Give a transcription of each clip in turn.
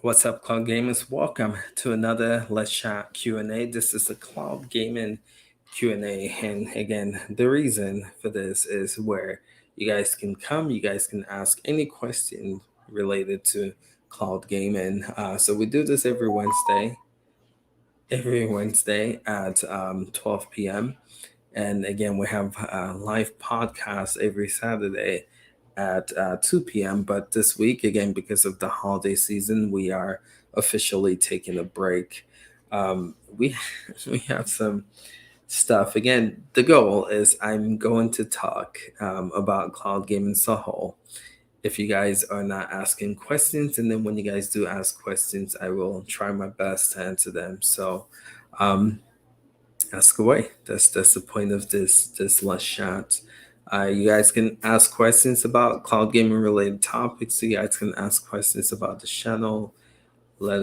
What's up, Cloud Gamers? Welcome to another Let's Chat Q&A. This is the Cloud Gaming Q&A, and again, the reason for this is where you guys can come, you guys can ask any question related to cloud gaming. So we do this every Wednesday at 12 p.m. And again, we have a live podcast every Saturday at 2 p.m. But this week, again, because of the holiday season, we are officially taking a break. We we have some stuff. Again, the goal is I'm going to talk about cloud gaming as a whole. If you guys are not asking questions, and then when you guys do ask questions, I will try my best to answer them. So, um, ask away. That's the point of this last shot. You guys can ask questions about cloud gaming related topics. You guys can ask questions about the channel. Let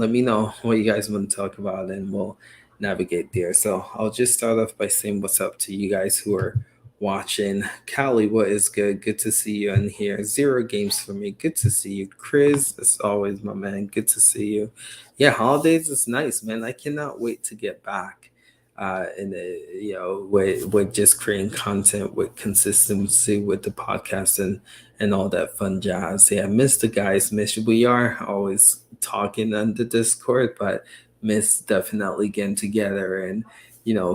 me know what you guys want to talk about, and we'll navigate there. So I'll just start off by saying what's up to you guys who are watching. Callie, what is good? Good to see you in here. Zero games for me. Good to see you. Chris, as always, my man. Good to see you. Yeah, holidays is nice, man. I cannot wait to get back. And with just creating content with consistency with the podcast and all that fun jazz. Yeah, miss the guys. Miss we are always talking on the Discord, but miss definitely getting together and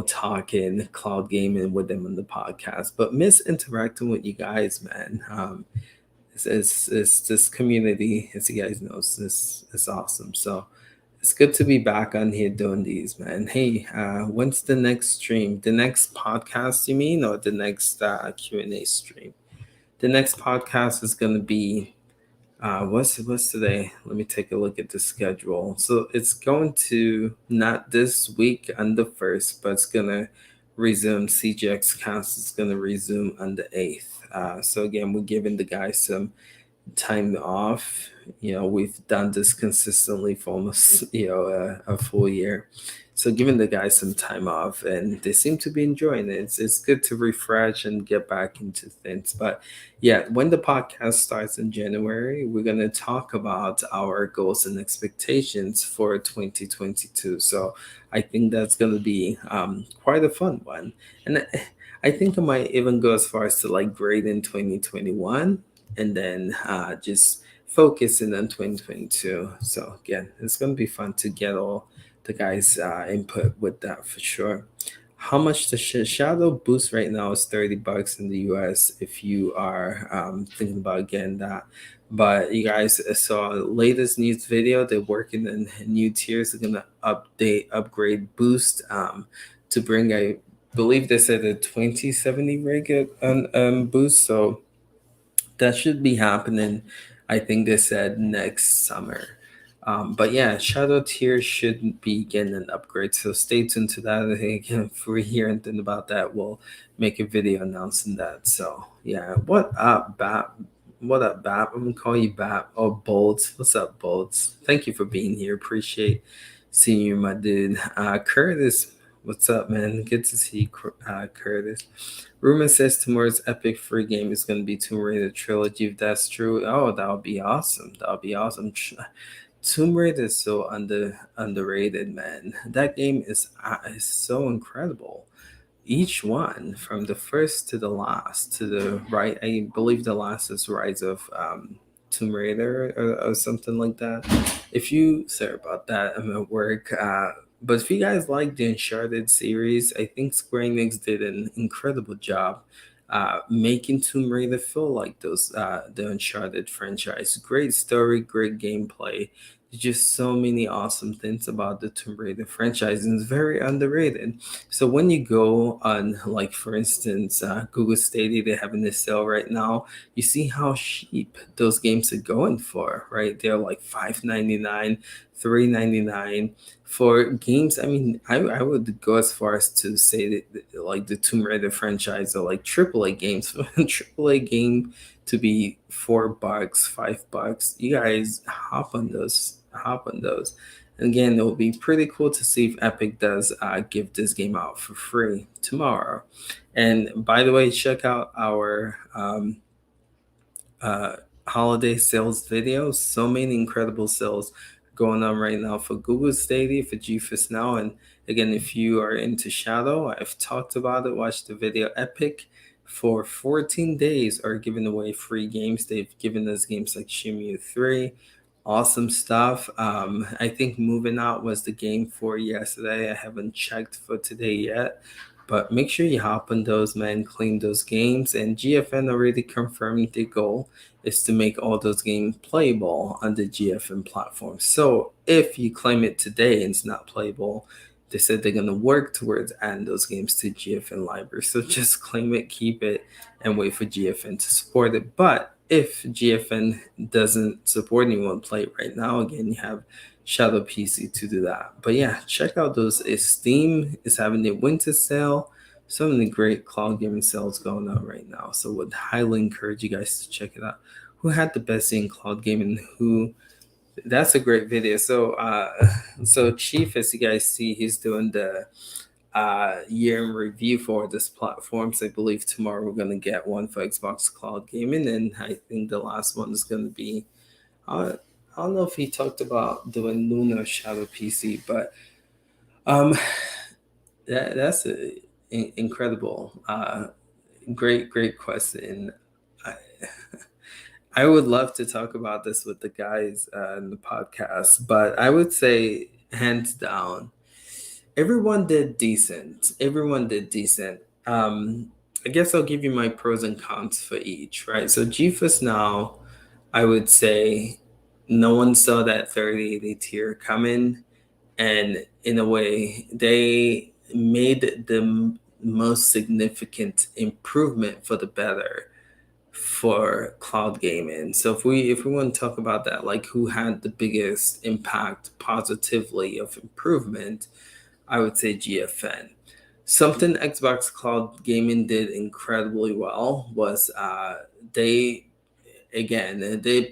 talking cloud gaming with them on the podcast. But miss interacting with you guys, man. It's this community, as you guys know, is awesome. So it's good to be back on here doing these, man. Hey, when's the next stream? The next podcast, you mean, or the next Q&A stream? The next podcast is going to be what's today? Let me take a look at the schedule. So it's going to not this week on the first, but it's gonna resume. CGX Cast is gonna resume on the 8th. So again, we're giving the guys some time off. We've done this consistently for almost a full year. So giving the guys some time off, and they seem to be enjoying it. It's good to refresh and get back into things. But yeah, when the podcast starts in January, we're gonna talk about our goals and expectations for 2022. So I think that's gonna be quite a fun one, and I think I might even go as far as to like grade in 2021 and then just focusing on 2022. So again, it's going to be fun to get all the guys' input with that for sure. How much the shadow boost right now is $30 in the US if you are thinking about getting that. But you guys saw latest news video. They're working in new tiers. They're gonna upgrade boost to bring believe they said a 2070 rig boost. So that should be happening. I think they said next summer. But yeah, Shadow Tier should be getting an upgrade. So stay tuned to that. I think if we hear anything about that, we'll make a video announcing that. So yeah, what up, Bap? What up, Bap? I'm gonna call you Bap or Bolts. What's up, Bolts? Thank you for being here. Appreciate seeing you, my dude. Curtis, what's up, man? Good to see you, Curtis. Rumor says tomorrow's epic free game is going to be Tomb Raider trilogy. If that's true, oh, that would be awesome. That would be awesome. Tomb Raider is so underrated, man. That game is so incredible. Each one, from the first to the last, to the right. I believe the last is Rise of Tomb Raider or something like that. If you sorry about that, I'm at work. But if you guys like the Uncharted series, I think Square Enix did an incredible job making Tomb Raider feel like the Uncharted franchise. Great story, great gameplay. Just so many awesome things about the Tomb Raider franchise, and it's very underrated. So when you go on, like for instance, Google Stadia, they're having this sale right now. You see how cheap those games are going for, right? They're like $5.99, $3.99 for games. I mean, I would go as far as to say that like the Tomb Raider franchise are like AAA games. For a AAA game to be $4, $5, you guys hop on those. And again, it will be pretty cool to see if Epic does give this game out for free tomorrow. And by the way, check out our holiday sales videos. So many incredible sales going on right now for Google Stadia, for GeForce Now. And again, if you are into Shadow, I've talked about it. Watch the video. Epic for 14 days are giving away free games. They've given us games like Shimu 3. Awesome stuff. I think Moving Out was the game for yesterday. I haven't checked for today yet. But make sure you hop on those, man, claim those games. And GFN already confirmed the goal is to make all those games playable on the GFN platform. So if you claim it today and it's not playable, they said they're going to work towards adding those games to GFN library. So just claim it, keep it, and wait for GFN to support it. But if GFN doesn't support anyone play it right now, again, you have Shadow PC to do that. But yeah, check out those. Steam is having their winter sale. So many great cloud gaming sales going on right now. So would highly encourage you guys to check it out. Who had the best in cloud gaming? Who? That's a great video. So Chief, as you guys see, he's doing the year in review for this platforms. I believe tomorrow we're gonna get one for Xbox Cloud Gaming, and I think the last one is gonna be uh, I don't know if he talked about doing Luna Shadow PC, but um, that's incredible. Great question. I, I would love to talk about this with the guys in the podcast, but I would say hands down, everyone did decent. Everyone did decent. I guess I'll give you my pros and cons for each, right? So GeForce Now, I would say no one saw that 3080 tier coming, and in a way, they made the most significant improvement for the better for cloud gaming. So if we want to talk about that, like who had the biggest impact positively of improvement, I would say GFN. Something Xbox Cloud Gaming did incredibly well was they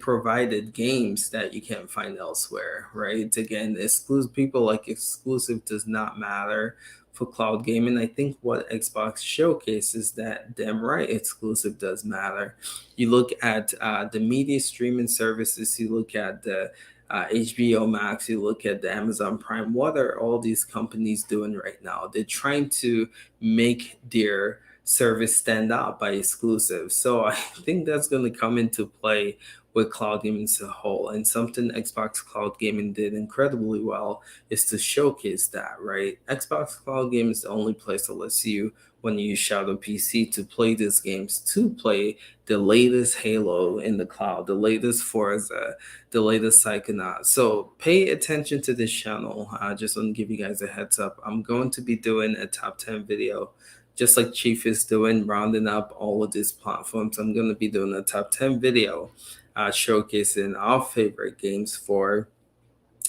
provided games that you can't find elsewhere, right? Again, exclusive people like exclusive does not matter for cloud gaming. I think what Xbox showcases that damn right exclusive does matter. You look at the media streaming services, you look at the HBO Max, you look at the Amazon Prime. What are all these companies doing right now? They're trying to make their service stand out by exclusive. So I think that's going to come into play with cloud gaming as a whole. And something Xbox Cloud Gaming did incredibly well is to showcase that, right? Xbox Cloud Gaming is the only place that lets you, when you use Shadow PC, to play these games, to play the latest Halo in the cloud, the latest Forza, the latest Psychonaut. So pay attention to this channel. I just want to give you guys a heads up. I'm going to be doing a top 10 video just like Chief is doing, rounding up all of these platforms. I'm going to be doing a top 10 video showcasing our favorite games for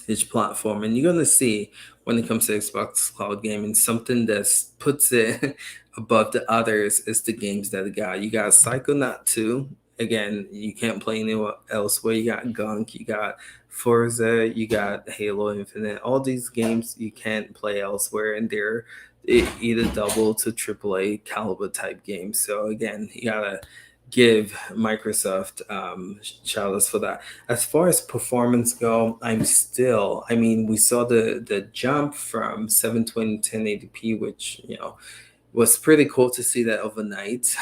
each platform. And you're going to see when it comes to Xbox Cloud Gaming, something that puts it above the others is the games that it got. You got Psychonaut 2. Again, you can't play anywhere else. Where you got Gunk, you got Forza, you got Halo Infinite. All these games you can't play elsewhere, and they're either double to AAA caliber type games. So again, you gotta give Microsoft shout outs for that. As far as performance go, I mean, we saw the jump from 720 to 1080p, which was pretty cool to see that overnight.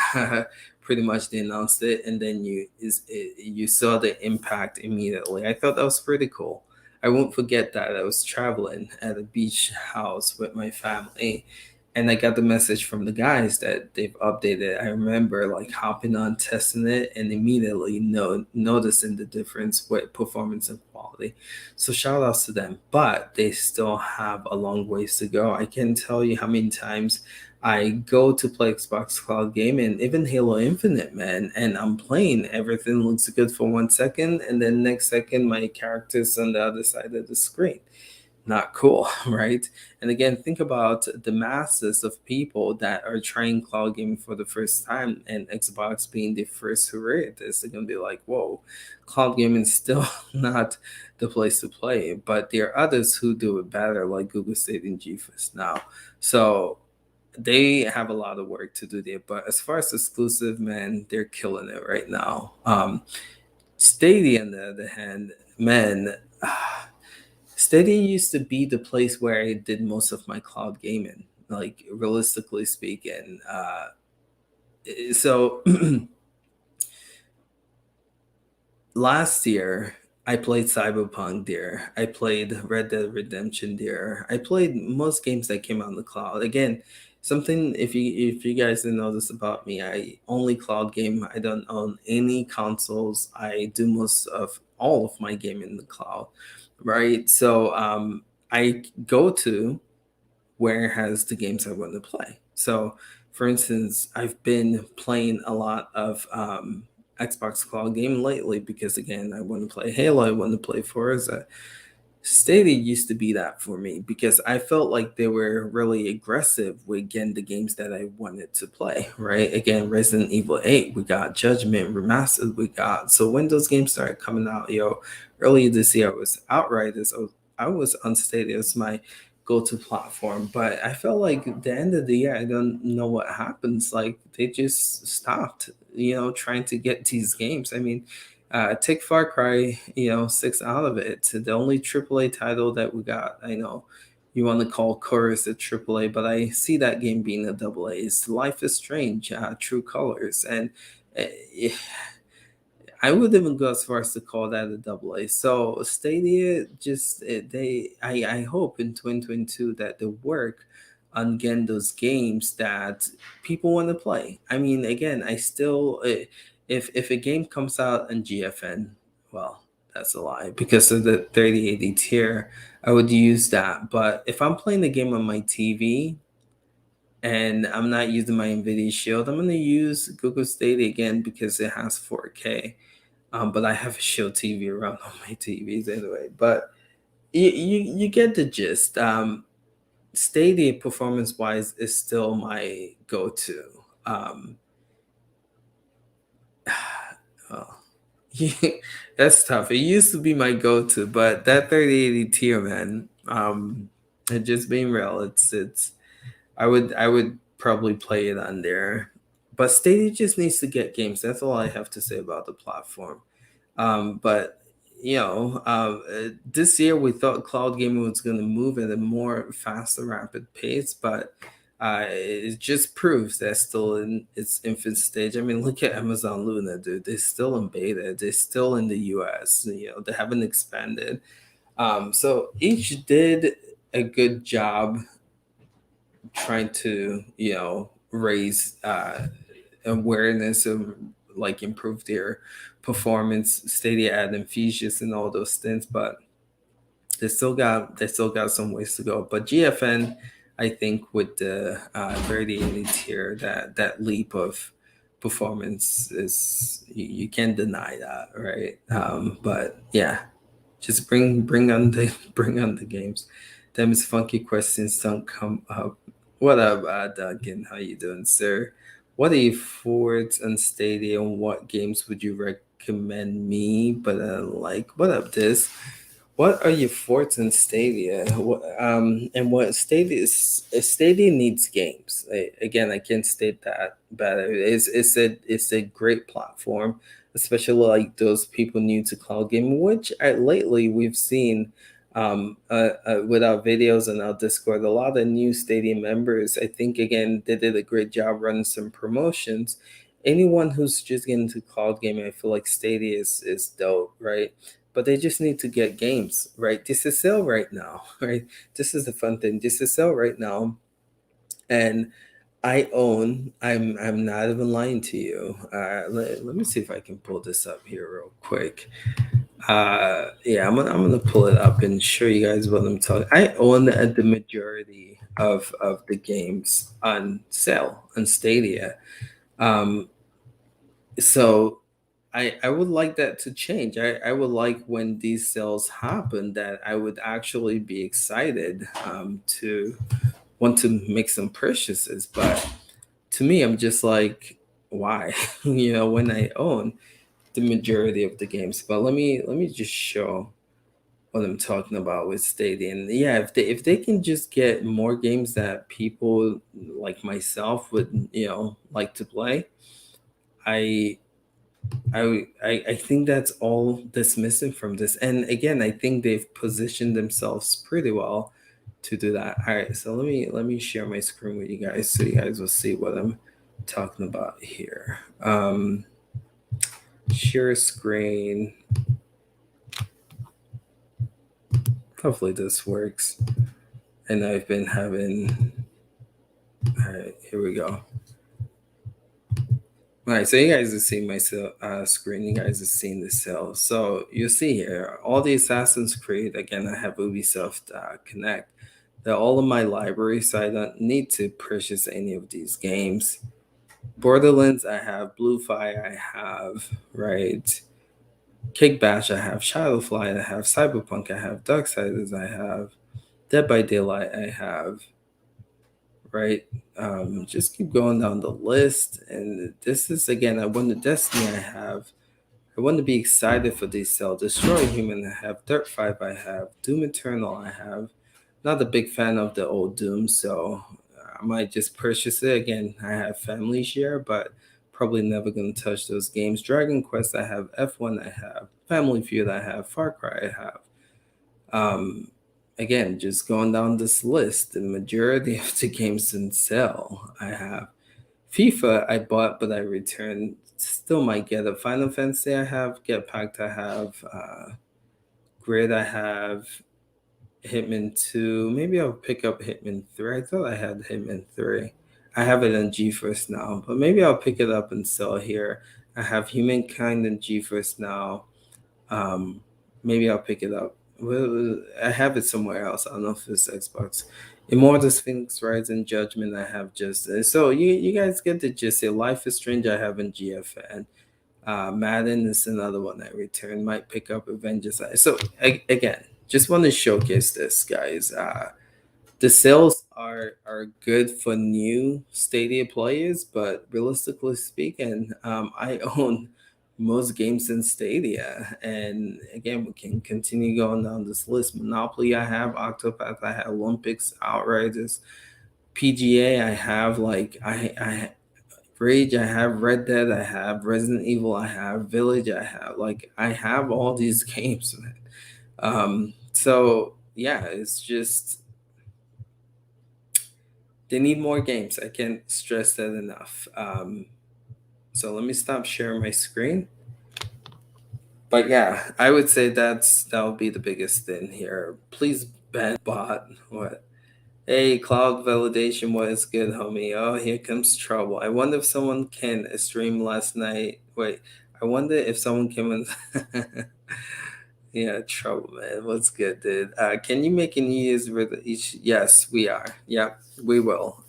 Pretty much they announced it, and then you saw the impact immediately. I thought that was pretty cool. I won't forget that I was traveling at a beach house with my family, and I got the message from the guys that they've updated. I remember like hopping on, testing it, and immediately noticing the difference with performance and quality. So shout outs to them, but they still have a long ways to go. I can't tell you how many times I go to play Xbox Cloud Game and even Halo Infinite, man, and I'm playing. Everything looks good for 1 second, and then next second my character's on the other side of the screen. Not cool, right? And again, think about the masses of people that are trying cloud gaming for the first time, and Xbox being the first who read this. They're gonna be like, "Whoa, cloud gaming is still not the place to play." But there are others who do it better, like Google Stadia and GeForce Now. So they have a lot of work to do there. But as far as exclusive, man, they're killing it right now. Stadia, on the other hand, man, Stadia used to be the place where I did most of my cloud gaming, like realistically speaking. So last year I played Cyberpunk there. I played Red Dead Redemption there. I played most games that came out on the cloud. Again, something if you guys didn't know this about me, I only cloud game. I don't own any consoles. I do most of all of my game in the cloud, right? So I go to where has the games I want to play. So, for instance, I've been playing a lot of Xbox Cloud game lately because again, I want to play Halo, I want to play Forza. Stadia used to be that for me because I felt like they were really aggressive with getting the games that I wanted to play, right? Again, Resident Evil 8, we got Judgment Remastered, we got. So when those games started coming out, earlier this year, I was Outriders. I was on Stadia as my go-to platform, but I felt like at the end of the year, I don't know what happens. Like they just stopped, trying to get these games. I mean, take Far Cry, 6 out of it. The only AAA title that we got, I know you want to call Chorus a AAA, but I see that game being a double A. It's Life is Strange, True Colors. And uh, I would even go as far as to call that a double A. So Stadia, just I hope in 2022 that they work on getting those games that people want to play. I mean, again, I still if a game comes out on GFN, well, that's a lie because of the 3080 tier. I would use that, but if I'm playing the game on my TV and I'm not using my Nvidia Shield, I'm going to use Google Stadia again because it has 4K. But I have a Shield TV around on my TVs anyway. But you get the gist. Stadia performance wise is still my go to. Oh, that's tough. It used to be my go to, but that 3080 tier, man. And just being real, it's I would probably play it on there. But Stadia just needs to get games. That's all I have to say about the platform. But this year we thought cloud gaming was going to move at a more faster, rapid pace, but it just proves that still in its infant stage. I mean, look at Amazon Luna, dude. They're still in beta. They're still in the US. They haven't expanded. So each did a good job trying to raise awareness of like improve their performance, Stadia add features and all those things, but they still got some ways to go. But GFN, I think with the 3080 tier, that leap of performance is you can't deny that, right? But yeah, just bring on the bring on the games. Them is funky questions don't come up. What up, Duncan? How you doing, sir? What are your forwards on Stadia? And what games would you recommend me? But like, what up, this? What are your thoughts on Stadia? And what Stadia needs games. Again, I can't state that better. It's a great platform, especially like those people new to cloud gaming, which lately we've seen with our videos and our Discord, a lot of new Stadia members. I think again they did a great job running some promotions. Anyone who's just getting into cloud gaming, I feel like Stadia is dope, right? But they just need to get games, right? This is sale right now, right? This is the fun thing. This is sale right now, and I'm not even lying to you. Let me see if I can pull this up here real quick. Yeah, I'm gonna pull it up and show you guys what I'm talking. I own the majority of the games on sale on Stadia. Um, so I would like that to change. I would like when these sales happen that I would actually be excited to want to make some purchases. But to me, I'm just like, why? When I own the majority of the games. But let me just show what I'm talking about with Stadia. And yeah, if they can just get more games that people like myself would like to play, I I think that's all that's missing from this. And again, I think they've positioned themselves pretty well to do that. All right, so let me share my screen with you guys so you guys will see what I'm talking about here. Share screen. Hopefully this works. And I've been having. All right, here we go. All right, so you guys have seen my screen. You guys have seen the cell. So you see here, all the Assassin's Creed. Again, I have Ubisoft Connect. They're all in my library, so I don't need to purchase any of these games. Borderlands, I have. Bluefire, I have. Right. Kick Bash, I have. Shadowfly, I have. Cyberpunk, I have. Darksiders, I have. Dead by Daylight, I have. Right. Just keep going down the list. And this is, again, I won the Destiny, I have. I want to be excited for these cells. Destroy Human, I have. Dirt 5, I have. Doom Eternal, I have. Not a big fan of the old Doom, so I might just purchase it. Again, I have Family Share, but probably never going to touch those games. Dragon Quest, I have. F1, I have. Family Feud, I have. Far Cry, I have. Um, Again, just going down this list, the majority of the games in sale I have. FIFA I bought, but I returned. Still might get a Final Fantasy I have. Get Packed I have. Grid I have. Hitman 2. Maybe I'll pick up Hitman 3. I thought I had Hitman 3. I have it on Geforce now, but maybe I'll pick it up and sell here. I have Humankind and Geforce now. Um, Maybe I'll pick it up. Well, I have it somewhere else. I don't know if it's Xbox. Immortal Sphinx, Rise and Judgment. I have just so you guys get the gist. Here. Life is Strange. I have in GFN. Madden is another one I returned. Might pick up Avengers. So again, just want to showcase this, guys. The sales are good for new Stadia players, but realistically speaking, I own most games in Stadia, and again, we can continue going down this list. Monopoly, I have. Octopath, I have. Olympics, Outriders, PGA, I have. Like I Rage, I have. Red Dead, I have. Resident Evil, I have. Village, I have. Like I have all these games. So yeah, it's just they need more games. I can't stress that enough. So let me stop sharing my screen. But yeah, I would say that would be the biggest thing here. Please ban bot. What? Hey, cloud validation. What is good, homie? Oh, here comes trouble. I wonder if someone can stream last night. Wait, I wonder if someone came in. Yeah, trouble, man. What's good, dude? Can you make a New Year's with each? Yes, we are. Yep, we will.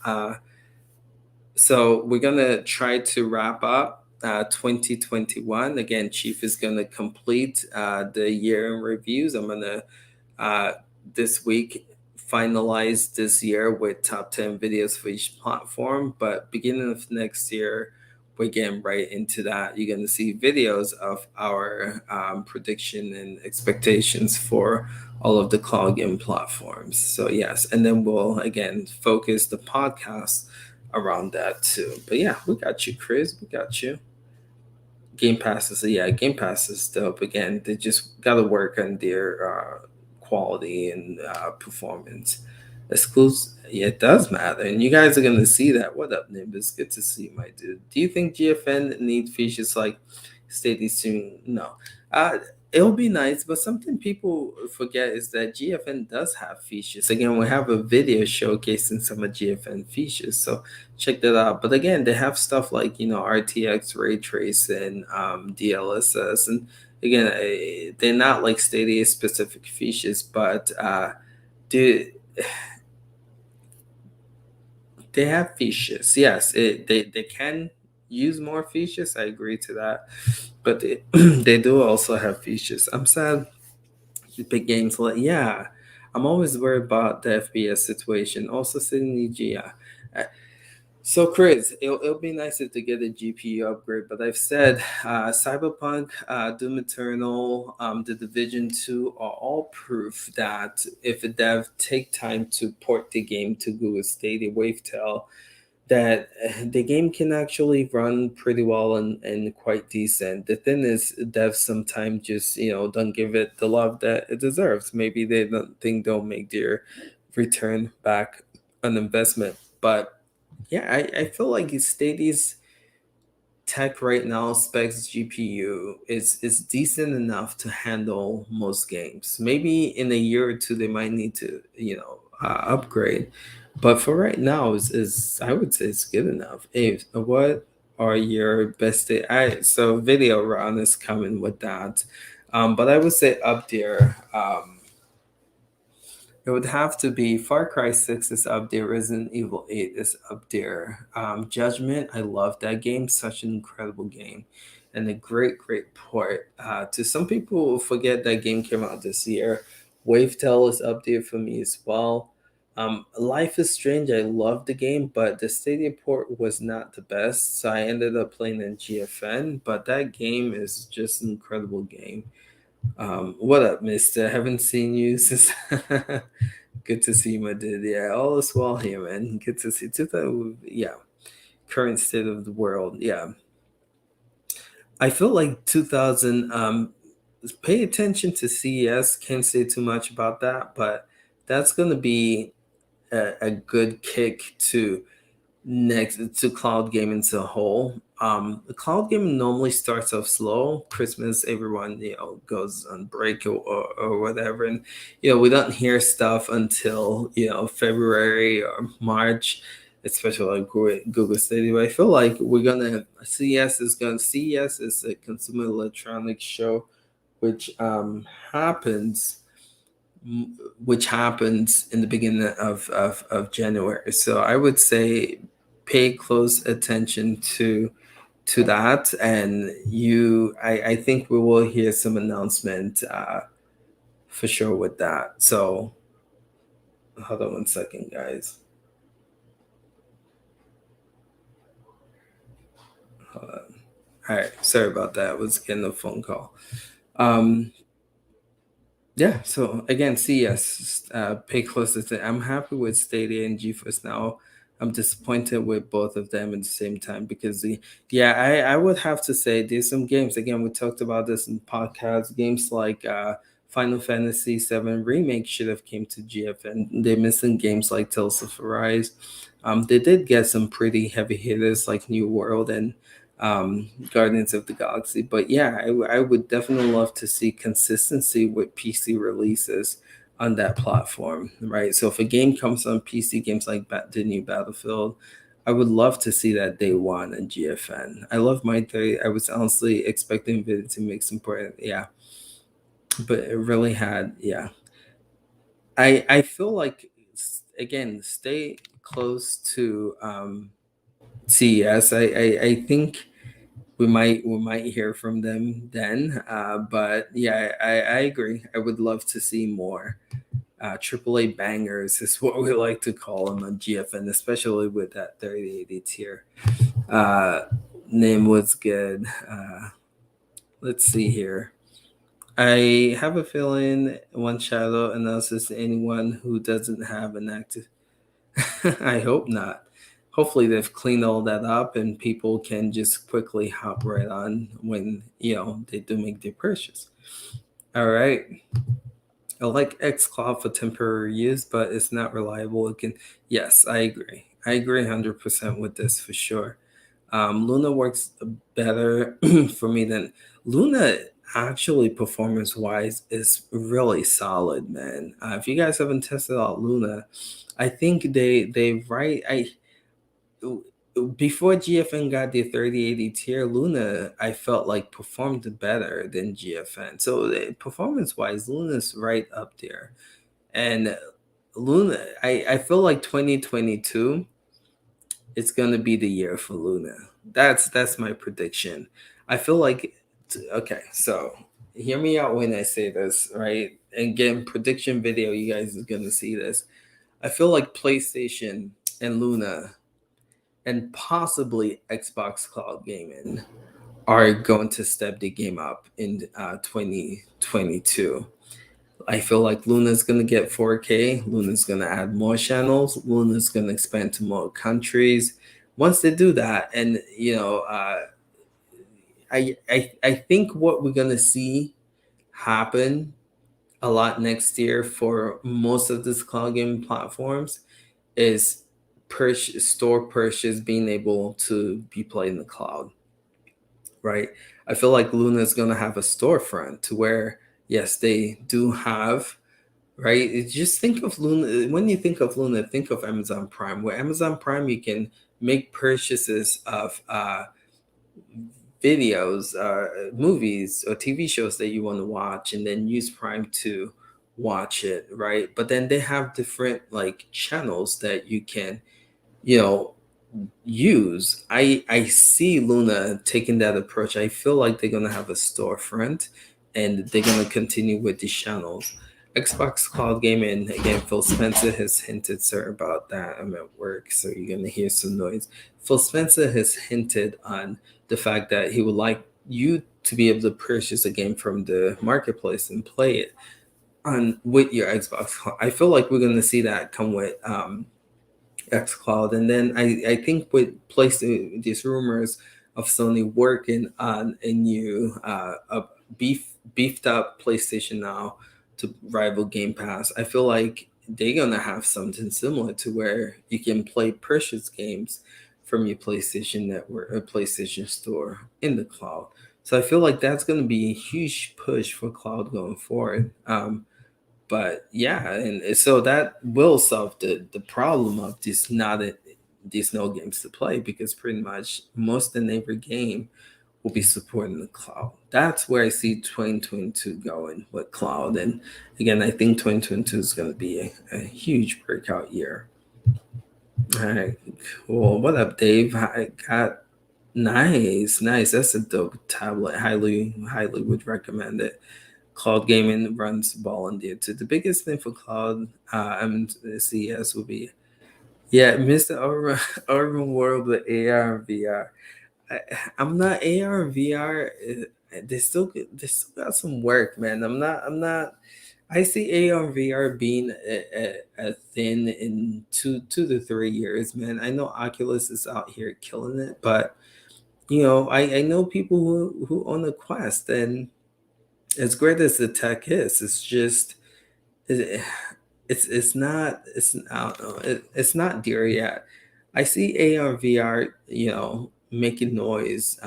So we're gonna try to wrap up 2021. Again, Chief is gonna complete the year in reviews. I'm gonna uh, this week finalize this year with top 10 videos for each platform. But beginning of next year, we're getting right into that. You're gonna see videos of our prediction and expectations for all of the cloud game platforms. So yes, and then we'll again focus the podcast around that too. But yeah, we got you, Chris. We got you. Game Passes, yeah, Game Pass is dope. Again, they just got to work on their quality and performance. Exclusive, yeah, it does matter, and you guys are gonna see that. What up, Nimbus? Good to see you, my dude. Do you think GFN need features like Steady soon? No. It'll be nice, but something people forget is that GFN does have features. Again, we have a video showcasing some of GFN features, so check that out. But again, they have stuff like RTX ray tracing, DLSS, and again, they're not like Stadia specific features, but they they have features. Yes, they can use more features. I agree to that, but they they do also have features. I'm sad big games like yeah. I'm always worried about the FPS situation. Also, sitting EG. Yeah. So, Chris, it'll be nice if to get a GPU upgrade, but I've said Cyberpunk, Doom Eternal, The Division 2 are all proof that if a dev take time to port the game to Google Stadia Wavetail, that the game can actually run pretty well and quite decent. The thing is, devs sometimes just don't give it the love that it deserves. Maybe they don't think they'll make their return back on investment. But yeah, I feel like Stadia's tech right now, specs GPU is decent enough to handle most games. Maybe in a year or two they might need to upgrade, but for right now is I would say it's good enough. Hey, what are your best day? I so video run is coming with that, but I would say up there. It would have to be Far Cry 6 is up there, Resident Evil 8 is up there. Judgment, I love that game, such an incredible game. And a great, great port. To some people who forget that game came out this year. Wavetale is up there for me as well. Life is Strange, I love the game, but the Stadia port was not the best. So I ended up playing in GFN, but that game is just an incredible game. What up, mister? Haven't seen you since. Good to see you, my dude. Yeah, all is well here, man. Good to see. Yeah, current state of the world. Yeah, I feel like 2000. Pay attention to CES. Can't say too much about that, but that's gonna be a good kick to next to cloud gaming as a whole. The cloud gaming normally starts off slow. Christmas, everyone goes on break or whatever, and we don't hear stuff until February or March, especially like Google Stadia. But I feel like we're gonna CES is a consumer electronics show, which happens which happens in the beginning of January. So I would say pay close attention to that, and I think we will hear some announcement for sure with that. So hold on one second, guys. Hold on. All right, sorry about that. I was getting a phone call. Um, Yeah, so again, CES, pay close attention. I'm happy with Stadia and GeForce now. I'm disappointed with both of them at the same time because yeah, I would have to say there's some games. Again, we talked about this in podcasts. Games like Final Fantasy VII Remake should have came to GFN. They're missing games like Tales of Arise. They did get some pretty heavy hitters like New World and Guardians of the Galaxy. But yeah, I would definitely love to see consistency with PC releases on that platform, right? So if a game comes on PC, games like the new Battlefield, I would love to see that day one in GFN. I love my 30. I was honestly expecting Vid to make some point, yeah, but it really had, yeah. I feel like again, stay close to CES. I think we might hear from them then. But yeah, I agree. I would love to see more AAA bangers is what we like to call them on GFN, especially with that 3080 tier. Uh, Name was good. Let's see here. I have a feeling One Shadow announces to anyone who doesn't have an active. I hope not. Hopefully they've cleaned all that up and people can just quickly hop right on when they do make their purchase. All right. I like xCloud for temporary use, but it's not reliable. It can Yes, I agree. I agree 100% with this for sure. Luna works better for me than Luna. Actually, performance wise, is really solid, man. If you guys haven't tested out Luna, I think they right. I Before GFN got the 3080 tier, Luna I felt like performed better than GFN. So performance wise, Luna's right up there. And Luna, I feel like 2022 it's gonna be the year for Luna. That's my prediction. I feel like okay, so hear me out when I say this, right? Again, prediction video, you guys is gonna see this. I feel like PlayStation and Luna and possibly Xbox Cloud Gaming are going to step the game up in 2022. I feel like Luna's going to get 4K. Luna's going to add more channels. Luna's going to expand to more countries. once they do that, and I think what we're gonna see happen a lot next year for most of these cloud gaming platforms is store purchase being able to be played in the cloud, right? I feel like Luna is going to have a storefront to where, yes, they do have, right? Just think of Luna. When you think of Luna, think of Amazon Prime, where Amazon Prime, you can make purchases of videos, movies, or TV shows that you want to watch, and then use Prime to watch it, right? But then they have different like channels that you can, you know, use. I see Luna taking that approach. I feel like they're gonna have a storefront, and they're gonna continue with these channels. Xbox Cloud Gaming, again, Phil Spencer has hinted, sir, about that. I'm at work, so you're gonna hear some noise. Phil Spencer has hinted on the fact that he would like you to be able to purchase a game from the marketplace and play it on with your Xbox. I feel like we're gonna see that come with xCloud. And then I think with placing these rumors of Sony working on a new beefed up PlayStation Now to rival Game Pass, I feel like they're gonna have something similar to where you can play purchase games from your PlayStation Network or PlayStation Store in the cloud. So I feel like that's going to be a huge push for cloud going forward. But yeah, and so that will solve the problem of these no games to play, because pretty much most and every game will be supporting the cloud. That's where I see 2022 going with cloud. And again, I think 2022 is going to be a huge breakout year. All right, cool. What up, Dave? I got nice. That's a dope tablet. Highly would recommend it. Cloud gaming runs ball in there too. The biggest thing for cloud and CES will be, yeah, Mr. Urban, Urban World with AR and VR. I'm not AR and VR. They still got some work, man. I'm not. I see AR and VR being a thing in 2 to 3 years, man. I know Oculus is out here killing it, but I know people who own a Quest, and as great as the tech is, it's just it, I don't know, it's not there yet. I see AR VR, making noise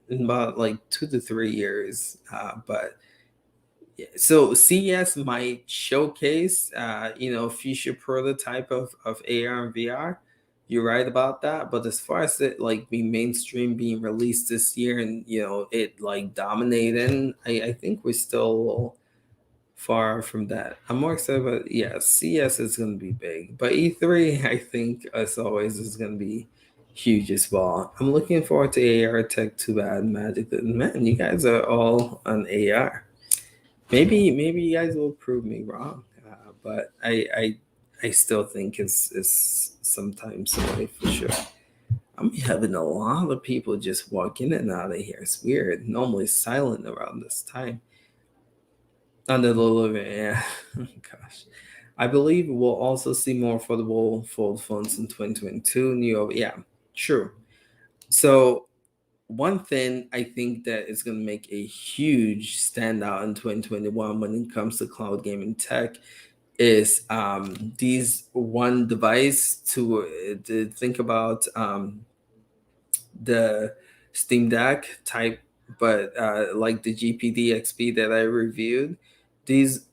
in about like 2 to 3 years, but yeah, so CES might showcase, future prototype of AR and VR. You're right about that, but as far as it like being mainstream, being released this year, and it like dominating, I think we're still far from that. I'm more excited about, yeah, CES is going to be big, but E3, I think, as always, is going to be huge as well. I'm looking forward to AR tech. Too bad Magic, man, you guys are all on AR. Maybe you guys will prove me wrong, but I still think it's sometimes away for sure. I'm having a lot of people just walk in and out of here. It's weird. Normally silent around this time. Under the living, yeah. Gosh. I believe we'll also see more affordable fold phones in 2022. Yeah, true. So one thing I think that is going to make a huge standout in 2021 when it comes to cloud gaming tech is these one device to think about, the Steam Deck type, but like the GPD XP that I reviewed. These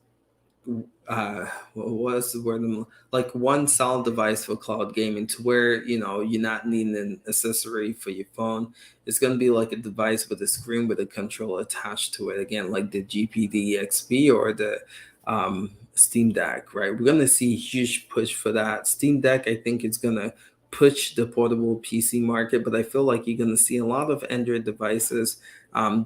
what was the word, like one solid device for cloud gaming, to where you're not needing an accessory for your phone. It's going to be like a device with a screen with a controller attached to it, again like the GPD XP or the Steam Deck, right? We're going to see a huge push for that. Steam Deck, I think, it's going to push the portable PC market, but I feel like you're going to see a lot of Android devices.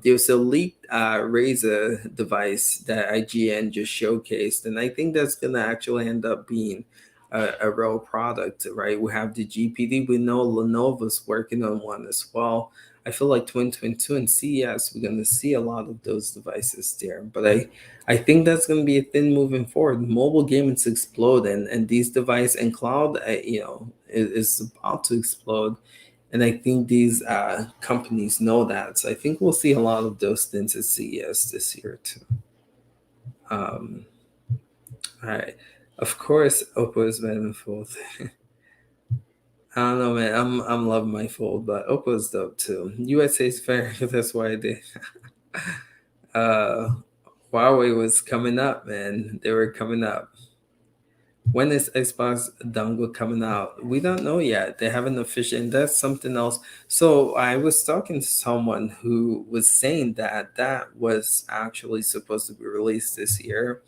There's a leaked Razer device that IGN just showcased, and I think that's going to actually end up being a real product, right? We have the GPD. We know Lenovo's working on one as well. I feel like 2022 and CES, we're going to see a lot of those devices there. But I think that's going to be a thing moving forward. Mobile gaming is exploding, and these devices and cloud, is about to explode. And I think these companies know that. So I think we'll see a lot of those things at CES this year too. Um, all right. Of course, Oppo is better than Fold. I don't know, man. I'm loving my Fold, but Oppo's dope too. USA is fair. That's why I did. uh, Huawei was coming up, man. They were coming up. When is Xbox dongle coming out? We don't know yet. They haven't officially, and that's something else. So I was talking to someone who was saying that that was actually supposed to be released this year,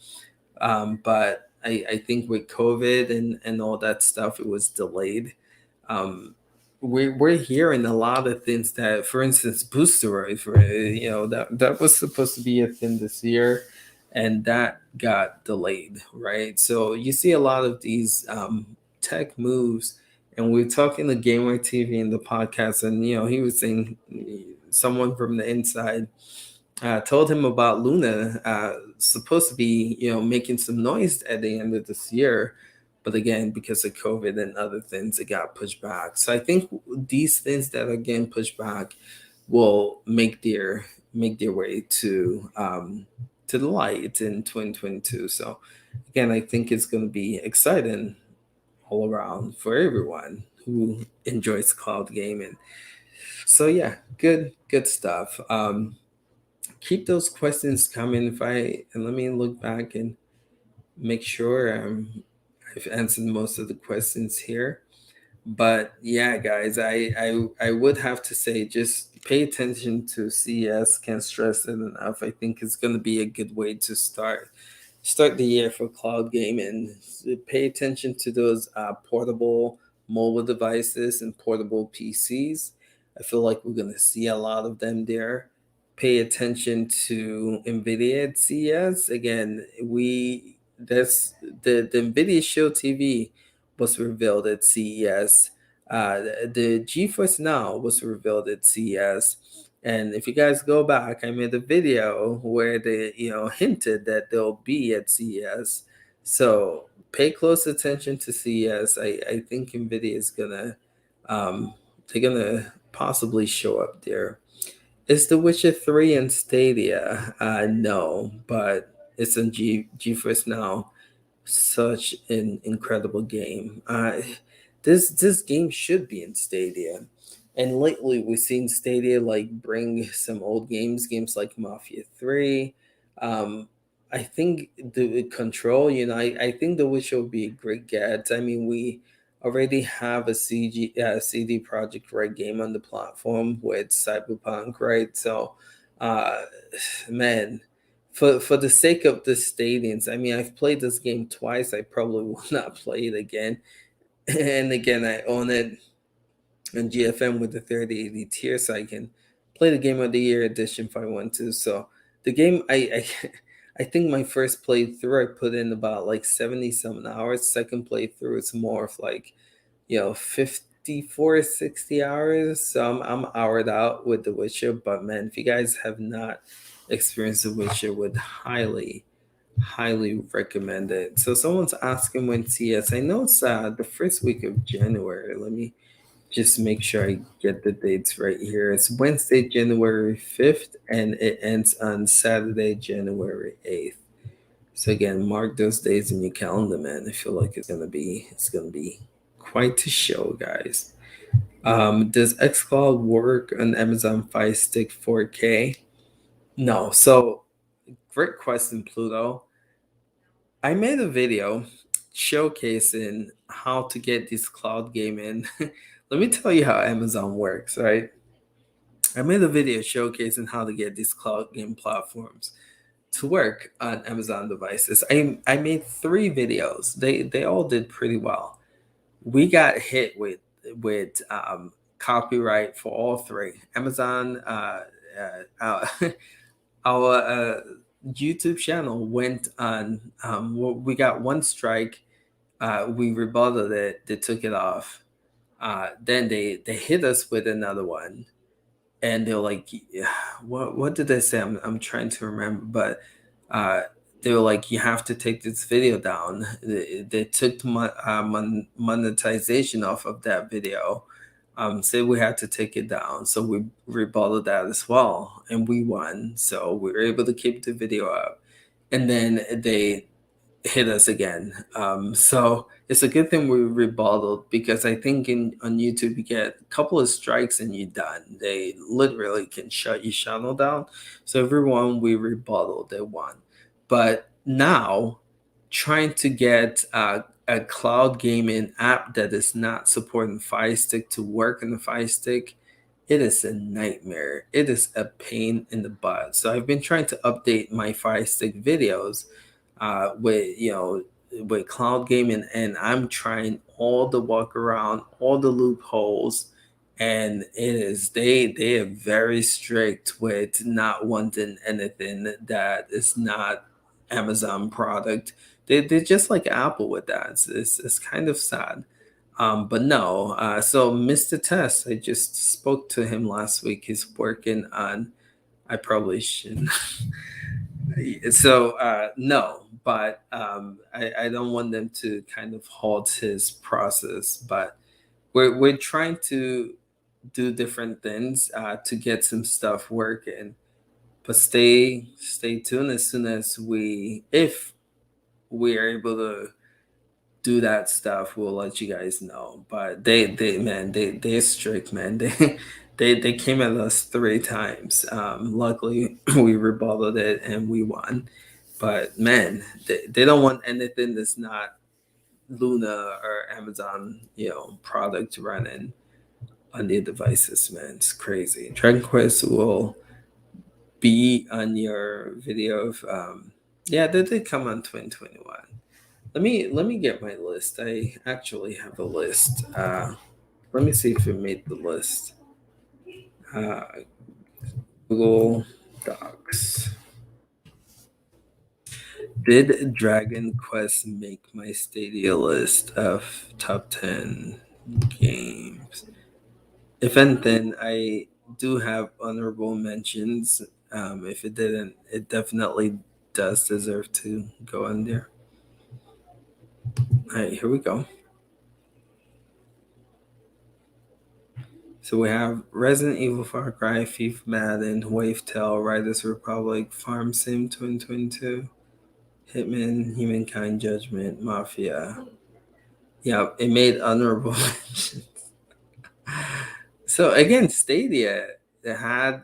but I think with COVID and all that stuff, it was delayed. We're hearing a lot of things that, for instance, boosteroid, that was supposed to be a thing this year, and that got delayed, right? So you see a lot of these tech moves, and we're talking to Gamer TV in the podcast, and he was saying someone from the inside told him about Luna supposed to be, making some noise at the end of this year, but again, because of COVID and other things, it got pushed back. So I think these things that are getting pushed back will make their way to the light in 2022. So again, I think it's going to be exciting all around for everyone who enjoys cloud gaming. So yeah, good stuff. Keep those questions coming. If I and let me look back and make sure I've answered most of the questions here. But yeah, guys, I would have to say just pay attention to CES. Can't stress it enough. I think it's going to be a good way to start the year for cloud gaming. So pay attention to those portable mobile devices and portable PCs. I feel like we're going to see a lot of them there. Pay attention to Nvidia at CES. Again, we that's the Nvidia Shield TV was revealed at CES. The Geforce Now was revealed at CES. And if you guys go back, I made a video where they, hinted that they'll be at CES. So pay close attention to CES. I think Nvidia is they're gonna possibly show up there. Is The Witcher 3 in Stadia? No, but it's in GeForce Now. Such an incredible game. This game should be in Stadia, and lately we've seen Stadia like bring some old games like Mafia 3. Um, I think the Control. I think The Witcher would be a great get. I mean, we already have a CD Project Red game on the platform with Cyberpunk, right? So, uh, man, for the sake of the stadiums, I mean, I've played this game twice. I probably will not play it again. And again, I own it on GFM with the 3080 tier, so I can play the Game of the Year edition if I want to. So the game, I think my first playthrough, I put in about like 70 some hours. Second playthrough, it's more of like 54 60 hours. So I'm houred out with The Witcher. But man, if you guys have not experienced The Witcher, would highly recommend it. So someone's asking when CS. I know it's the first week of January. Let me just make sure I get the dates right here. It's Wednesday, January 5th, and it ends on Saturday, January 8th. So again, mark those days in your calendar, man. I feel like it's gonna be quite a show, guys. Does xCloud work on Amazon Fire Stick 4K? No. So great question, Pluto. I made a video showcasing how to get this cloud gaming. Let me tell you how Amazon works, right? I made a video showcasing how to get these cloud game platforms to work on Amazon devices. I made 3 videos. They all did pretty well. We got hit with copyright for all 3. Amazon our YouTube channel went on. We got 1 strike. We rebutted it. They took it off. Then they hit us with another one. and they're like, yeah, what did they say? I'm trying to remember, but uh, they were like, you have to take this video down. They took monetization off of that video. Said we had to take it down, so we rebutted that as well, and we won. So we were able to keep the video up, and then they hit us again. So it's a good thing we rebutted, because I think on YouTube you get a couple of strikes and you're done. They literally can shut your channel down. So everyone we rebutted, they won. But now trying to get a cloud gaming app that is not supporting Fire Stick to work on the Fire Stick, it is a nightmare. It is a pain in the butt. So I've been trying to update my Fire Stick videos with with cloud gaming, and I'm trying all the walk around, all the loopholes, and it is they are very strict with not wanting anything that is not Amazon product. They're just like Apple with that. It's kind of sad. But no, so Mr. Test, I just spoke to him last week. He's working on, I probably shouldn't. So no, but I don't want them to kind of halt his process. But we're trying to do different things to get some stuff working. But stay tuned. As soon as if we are able to do that stuff, we'll let you guys know. But they're strict, man. They came at us 3 times. Luckily we rebutted it and we won. But man, they don't want anything that's not Luna or Amazon, product running on their devices, man. It's crazy. Dragon Quest will be on your video of yeah, they did come on 2021. Let me get my list. I actually have a list. Let me see if it made the list. Uh, Google Docs. Did Dragon Quest make my Stadia list of top 10 games? If anything, I do have honorable mentions. If it didn't, it definitely does deserve to go in there. All right, here we go. So we have Resident Evil, Far Cry, FIFA, Madden, Wave Tale, Riders Republic, Farm Sim 2022, Hitman, Humankind Judgment, Mafia. Yeah, it made honorable mentions. So again, Stadia had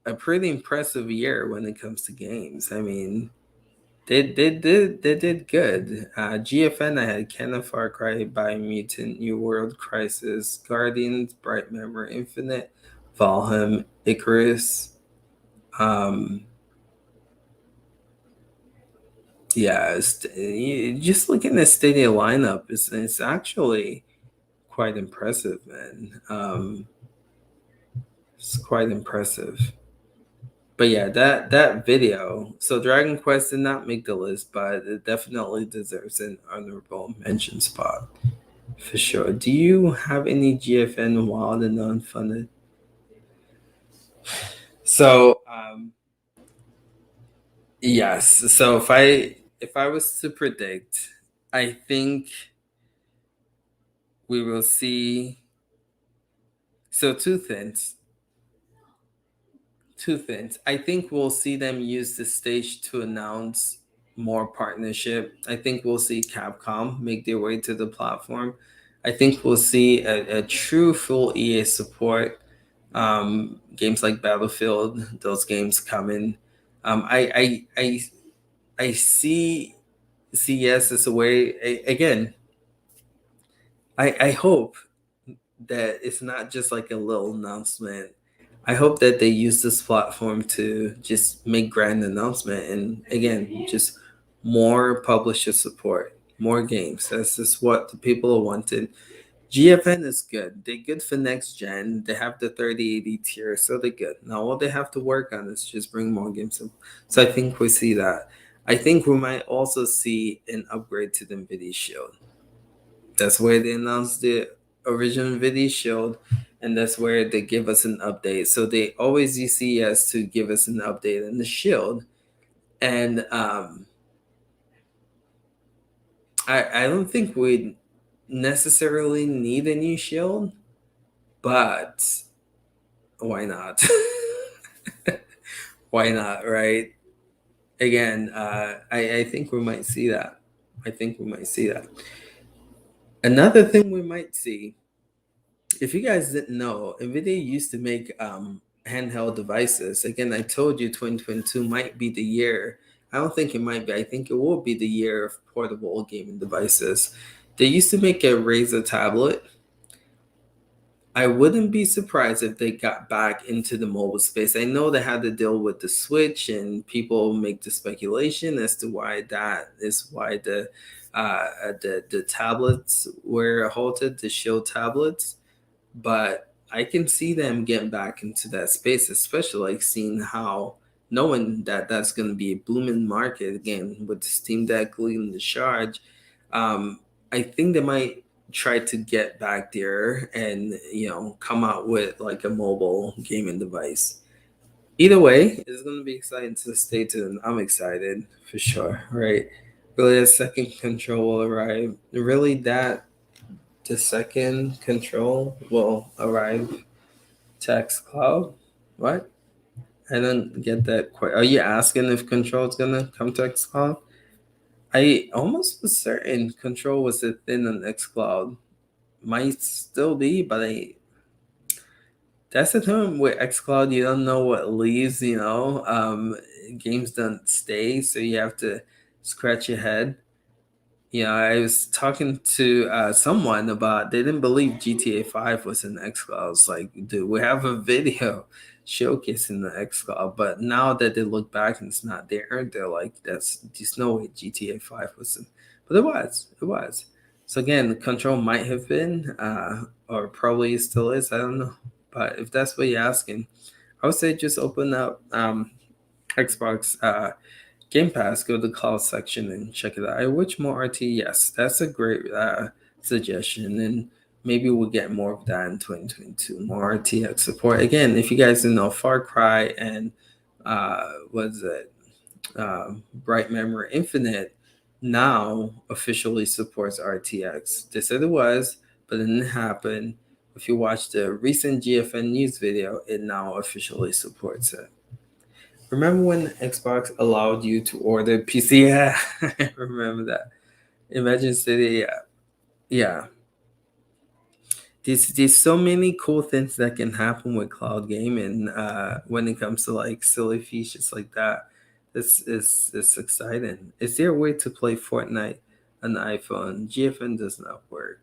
a pretty impressive year when it comes to games. I mean, they did good. GFN, I had Ken Far Cry, Biomutant, New World, Crisis, Guardians, Bright Memory, Infinite, Valheim, Icarus. Um, yeah, just looking at Stadia lineup, it's actually quite impressive, man. It's quite impressive. But yeah, that video. So Dragon Quest did not make the list, but it definitely deserves an honorable mention spot for sure. Do you have any GFN wild and unfunded? So yes. So if I was to predict, I think we will see. So two things. I think we'll see them use the stage to announce more partnership. I think we'll see Capcom make their way to the platform. I think we'll see a true full EA support. Games like Battlefield, those games coming. I see CS as a way. Again, I hope that it's not just like a little announcement. I hope that they use this platform to just make grand announcement, and again, just more publisher support, more games. That's just what the people wanted. GFN is good. They're good for next gen. They have the 3080 tier, so they're good. Now all they have to work on is just bring more games in. So I think we see that. I think we might also see an upgrade to the NVIDIA Shield. That's where they announced it original Video Shield, and that's where they give us an update. So they always use CES to give us an update in the Shield, and I don't think we necessarily need a new Shield, but why not? Why not, right? Again, I think we might see that. I think we might see that. Another thing we might see, if you guys didn't know, NVIDIA used to make handheld devices. Again, I told you 2022 might be the year. I don't think it might be. I think it will be the year of portable gaming devices. They used to make a Razer tablet. I wouldn't be surprised if they got back into the mobile space. I know they had to deal with the Switch, and people make the speculation as to why that is why the tablets were halted, the Shield tablets. But I can see them getting back into that space, especially like seeing how knowing that that's going to be a booming market again with the Steam Deck leading the charge. I think they might try to get back there and come out with like a mobile gaming device. Either way, it's going to be exciting to stay tuned. I'm excited for sure, right? Really, a second control will arrive. Really, that the second control will arrive to xCloud. What? I don't get that quite. Are you asking if control is gonna come to xCloud? I almost was certain control was a thing on xCloud. Might still be, but that's the thing with xCloud. You don't know what leaves. Games don't stay, so you have to scratch your head. I was talking to someone about they didn't believe GTA 5 was in xCloud. I was like, dude, we have a video showcasing the xCloud, but now that they look back and it's not there, they're like, there's no way GTA 5 was in. But it was. So again, the control might have been, or probably still is. I don't know. But if that's what you're asking, I would say just open up Xbox Game Pass, go to the cloud section and check it out. I wish more RT. Yes, that's a great suggestion, and maybe we'll get more of that in 2022. More RTX support. Again, if you guys didn't know, Far Cry and what's it, Bright Memory Infinite now officially supports RTX. They said it was, but it didn't happen. If you watch the recent GFN news video, it now officially supports it. Remember when Xbox allowed you to order PC? Yeah, I remember that. Imagine City, yeah. Yeah. There's so many cool things that can happen with cloud gaming when it comes to like silly features like that. It's exciting. Is there a way to play Fortnite on the iPhone? GFN does not work.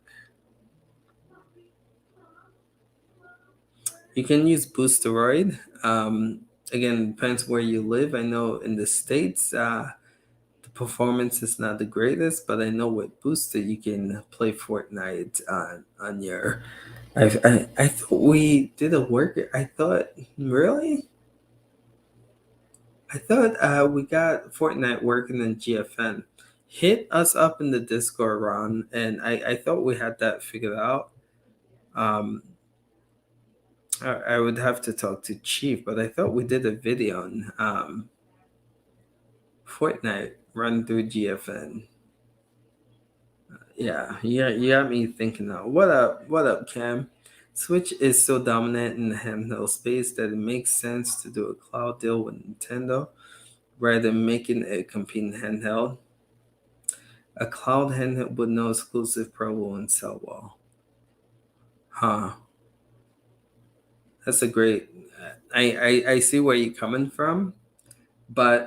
You can use Boosteroid. Again, depends where you live. I know in the States, the performance is not the greatest, but I know with Booster you can play Fortnite on your. I thought we did a work. I thought really. I thought we got Fortnite working in GFN. Hit us up in the Discord, Ron, and I thought we had that figured out. Um, I would have to talk to Chief, but I thought we did a video on Fortnite run through GFN. Yeah, you got me thinking now. What up, Cam? Switch is so dominant in the handheld space that it makes sense to do a cloud deal with Nintendo rather than making a competing handheld. A cloud handheld with no exclusive probably won't sell well. Huh. That's a great. I see where you're coming from, but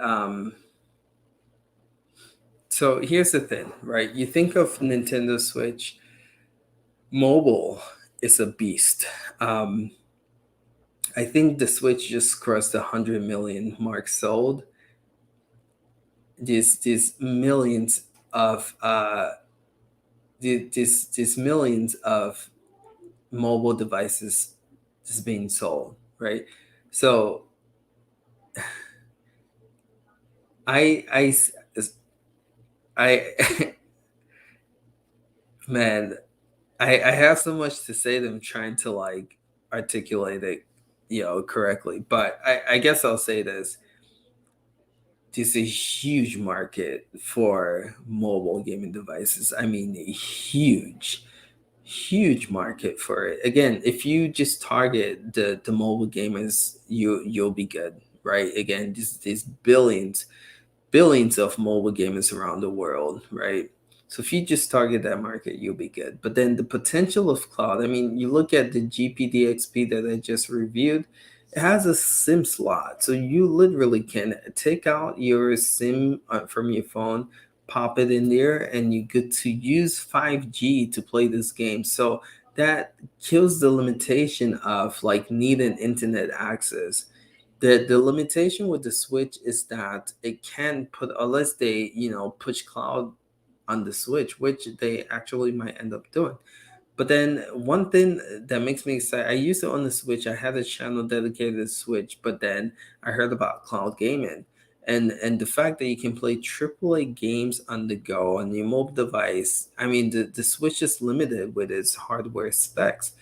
so here's the thing, right? You think of Nintendo Switch, mobile is a beast. I think the Switch just crossed the 100 million mark sold. These millions of these millions of mobile devices just being sold, right? So I I man, I have so much to say that I'm trying to like articulate it, correctly. But I guess I'll say this. There's a huge market for mobile gaming devices. I mean, a huge market for it. Again, if you just target the mobile gamers, you'll be good, right? Again, these billions of mobile gamers around the world, right? So if you just target that market, you'll be good. But then the potential of cloud, I mean, you look at the GPDXP that I just reviewed, it has a SIM slot. So you literally can take out your SIM from your phone, pop it in there, and you get to use 5G to play this game. So that kills the limitation of like needing internet access. The limitation with the Switch is that it can put, unless they push cloud on the Switch, which they actually might end up doing. But then one thing that makes me excited, I used it on the Switch. I had a channel dedicated to Switch, but then I heard about cloud gaming. And the fact that you can play AAA games on the go on your mobile device. I mean, the Switch is limited with its hardware specs.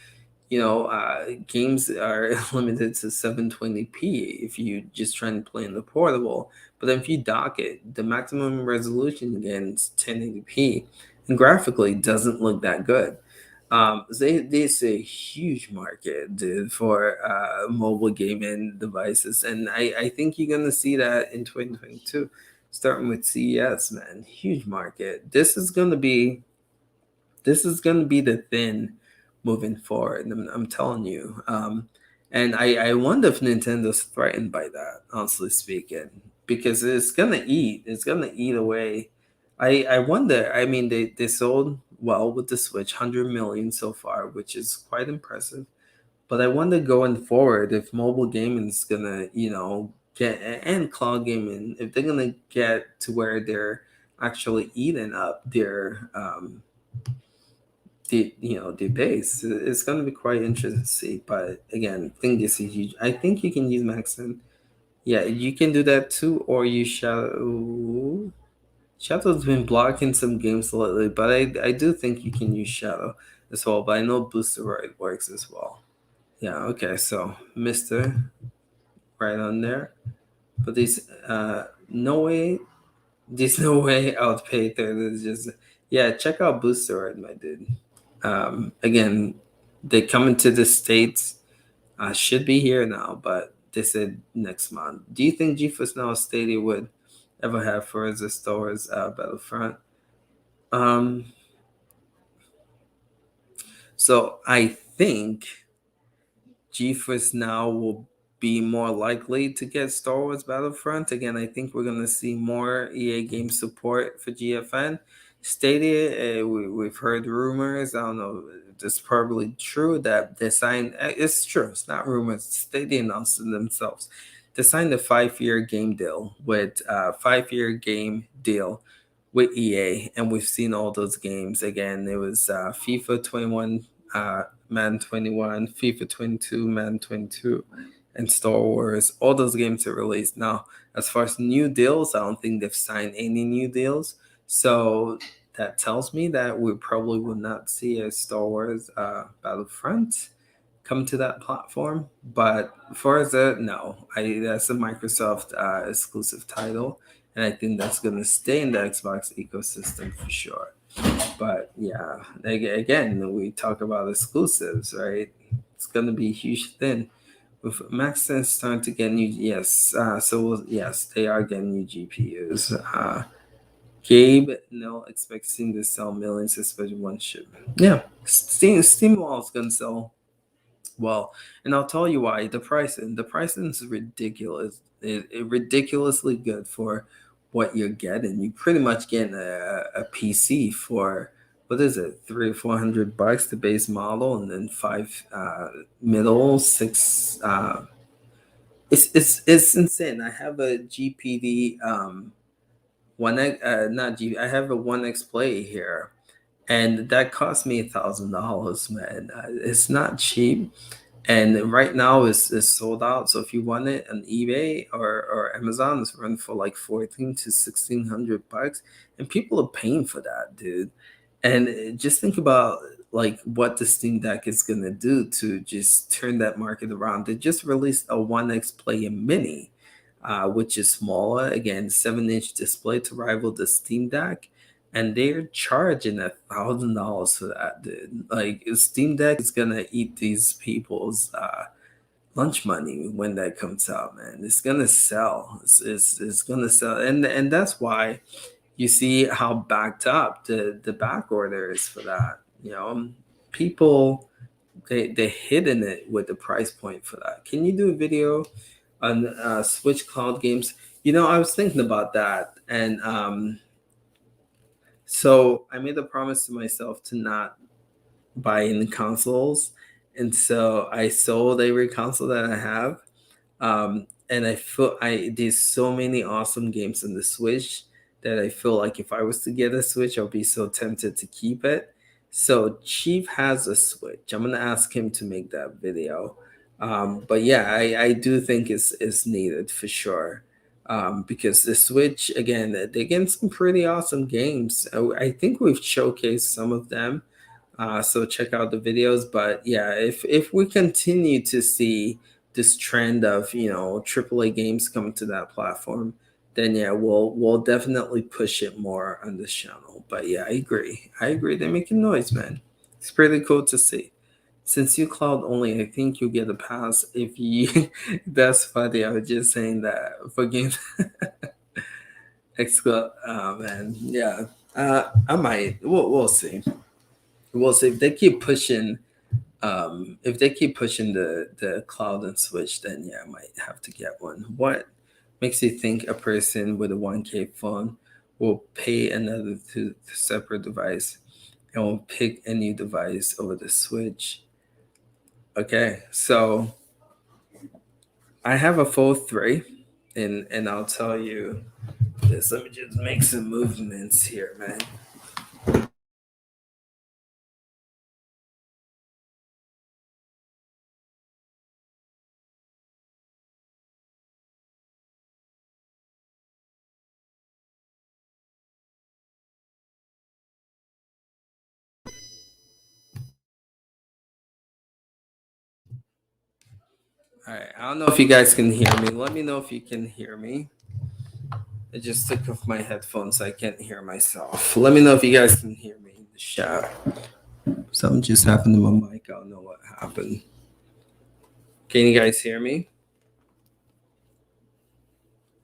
Games are limited to 720p if you just try and play in the portable. But then if you dock it, the maximum resolution again is 1080p, and graphically doesn't look that good. There's a huge market, dude, for mobile gaming devices, and I think you're gonna see that in 2022, starting with CES, man. Huge market. This is going to be the thing moving forward. I'm telling you. And I wonder if Nintendo's threatened by that, honestly speaking, because it's gonna eat. It's gonna eat away. I wonder. I mean, they sold well with the Switch, 100 million so far, which is quite impressive. But I wonder going forward if mobile gaming is gonna, get, and cloud gaming, if they're gonna get to where they're actually eating up their the base. It's going to be quite interesting to see. But again, I think this is huge. I think you can use Maxon. Yeah, you can do that too, or you Shadow. Shadow's been blocking some games lately, but I do think you can use Shadow as well. But I know Booster Right works as well. Yeah. Okay. So Mister right on there. But no way. There's no way I would pay 30. It's just yeah. Check out Booster Right, my dude. Again, they coming to the states. Should be here now, but they said next month. Do you think GeForce Now Stadia would ever have Forza Star Wars Battlefront? Um, so I think GeForce Now will be more likely to get Star Wars Battlefront. Again, I think we're going to see more EA game support for GFN. Stadia, we've heard rumors. I don't know. It's probably true that they signed. It's true. It's not rumors. Stadia announced it themselves. They signed a 5-year game deal with 5-year game deal with EA, and we've seen all those games. Again, it was FIFA 21, Madden 21, FIFA 22, Madden 22, and Star Wars. All those games are released now. As far as new deals, I don't think they've signed any new deals. So that tells me that we probably will not see a Star Wars Battlefront come to that platform. But Forza, no, that's a Microsoft exclusive title, and I think that's going to stay in the Xbox ecosystem for sure. But yeah, again, we talk about exclusives, right? It's going to be a huge thing. With Max starting to get new, yes. Yes, they are getting new GPUs. Gabe, no, expecting to sell millions, especially one shipment. Yeah, Steam Wall is going to sell well, and I'll tell you why. The pricing is ridiculous. Ridiculously good for what you're getting. You pretty much get a PC for what is it, 300 or 400 bucks, the base model, and then five middle six. It's insane. I have a GPD not G. I have a 1X Play here, and that cost me $1,000, man. It's not cheap, and right now it's sold out. So if you want it on eBay or Amazon, it's run for like 14 to 1600 bucks, and people are paying for that, dude. And just think about like what the Steam Deck is gonna do to just turn that market around. They just released a 1X Player Mini, which is smaller, again, 7-inch display to rival the Steam Deck, and they're charging $1,000 for that, dude. Like Steam Deck is gonna eat these people's lunch money when that comes out, man. It's gonna sell. It's gonna sell, and that's why you see how backed up the back order is for that. People they hidden it with the price point for that. Can you do a video on Switch Cloud games? I was thinking about that, and so I made a promise to myself to not buy any consoles, and so I sold every console that I have. And I feel there's so many awesome games on the Switch that I feel like if I was to get a Switch, I'll be so tempted to keep it. So Chief has a Switch. I'm gonna ask him to make that video. But yeah, I do think it's needed for sure. Because the Switch, again, they get some pretty awesome games. I think we've showcased some of them, so check out the videos. But yeah, if we continue to see this trend of AAA games coming to that platform, then yeah, we'll definitely push it more on this channel. But yeah, I agree. They're making noise, man. It's pretty cool to see. Since you cloud only, I think you get a pass if you. That's funny. I was just saying that for games. xCloud. Oh man, yeah. I might. We'll see. We'll see if they keep pushing. If they keep pushing the cloud and Switch, then yeah, I might have to get one. What makes you think a person with a 1K phone will pay another to separate device and will pick a new device over the Switch? Okay, so I have a Fold 3, and I'll tell you this. Let me just make some movements here, man. All right, I don't know if you guys can hear me. Let me know if you can hear me. I just took off my headphones. So I can't hear myself. Let me know if you guys can hear me in the chat. Something just happened to my mic. I don't know what happened. Can you guys hear me?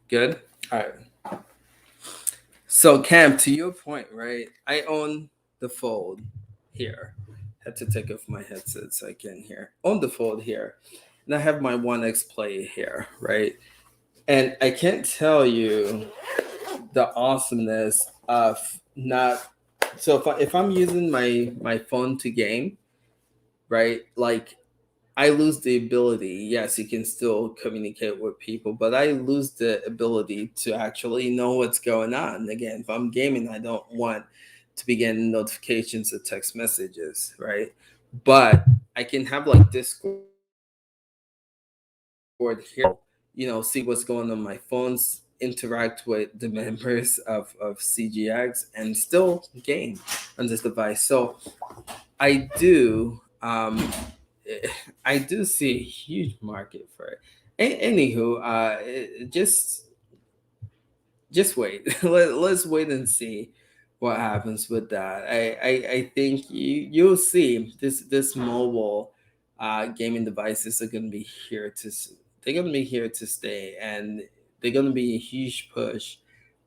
Good? All right. So, Cam, to your point, right? I own the Fold here. Had to take off my headset so I can hear. Own the Fold here. And I have my 1X Play here, right? And I can't tell you the awesomeness of not. So if I'm using my phone to game, right? Like I lose the ability. Yes, you can still communicate with people, but I lose the ability to actually know what's going on. Again, if I'm gaming, I don't want to be getting notifications or text messages, right? But I can have like Discord here, see what's going on my phones, interact with the members of CGX, and still game on this device. So I do. I do see a huge market for it. Anywho, just wait. Let's wait and see what happens with that. I think you'll see this mobile gaming devices are going to be here to they're going to be here to stay, and they're going to be a huge push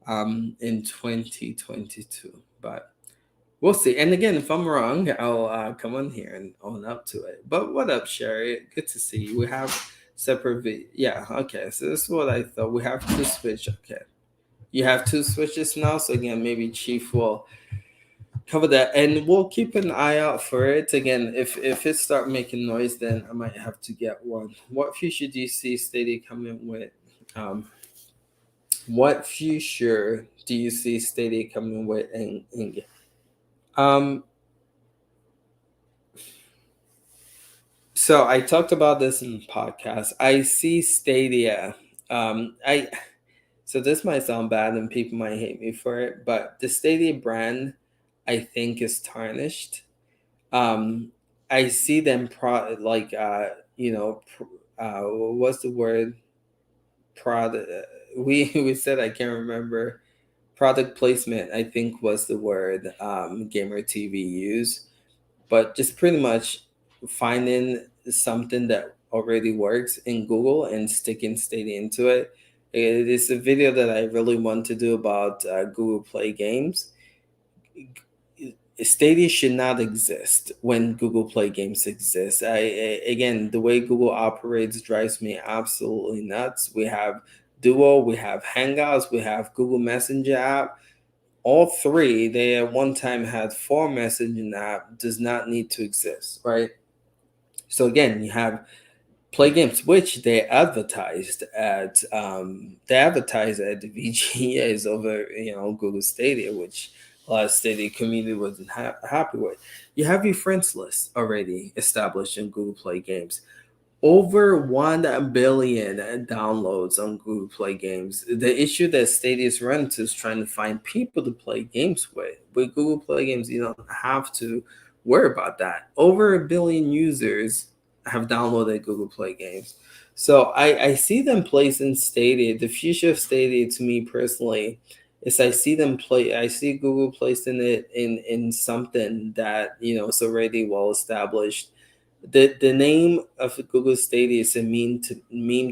in 2022. But we'll see. And again, if I'm wrong, I'll come on here and own up to it. But what up, Sherry? Good to see you. We have separate. Yeah. Okay. So this is what I thought. We have two switch. Okay. You have two switches now. So again, maybe Chief will cover that, and we'll keep an eye out for it. Again, if it start making noise, then I might have to get one. What future do you see Stadia coming with? Um, what future do you see Stadia coming with? Um, So I talked about this in the podcast. I see Stadia. I so this might sound bad and people might hate me for it, but the Stadia brand I think is tarnished. um I see them like what's the word, product, we said, I can't remember, product placement, I think was the word, gamer TV used, but just pretty much finding something that already works in Google and sticking Stadia into it. It is a video that I really want to do about Google Play games. Stadia should not exist when Google Play games exist. Again, the way Google operates drives me absolutely nuts. We have Duo, we have Hangouts, we have Google Messenger app. All three, they at one time had four messaging app, does not need to exist, right? So again, you have play games, which they advertised at the VGAs over, Google Stadia, which a lot of Stadia community wasn't happy with. You have your friends list already established in Google Play Games. Over 1 billion downloads on Google Play Games. The issue that Stadia's run into is trying to find people to play games with. With Google Play Games, you don't have to worry about that. Over 1 billion users have downloaded Google Play Games. So I see them placing Stadia. The future of Stadia, to me personally, is I see Google placing it in something that, is already well established. The name of Google Stadia is a meme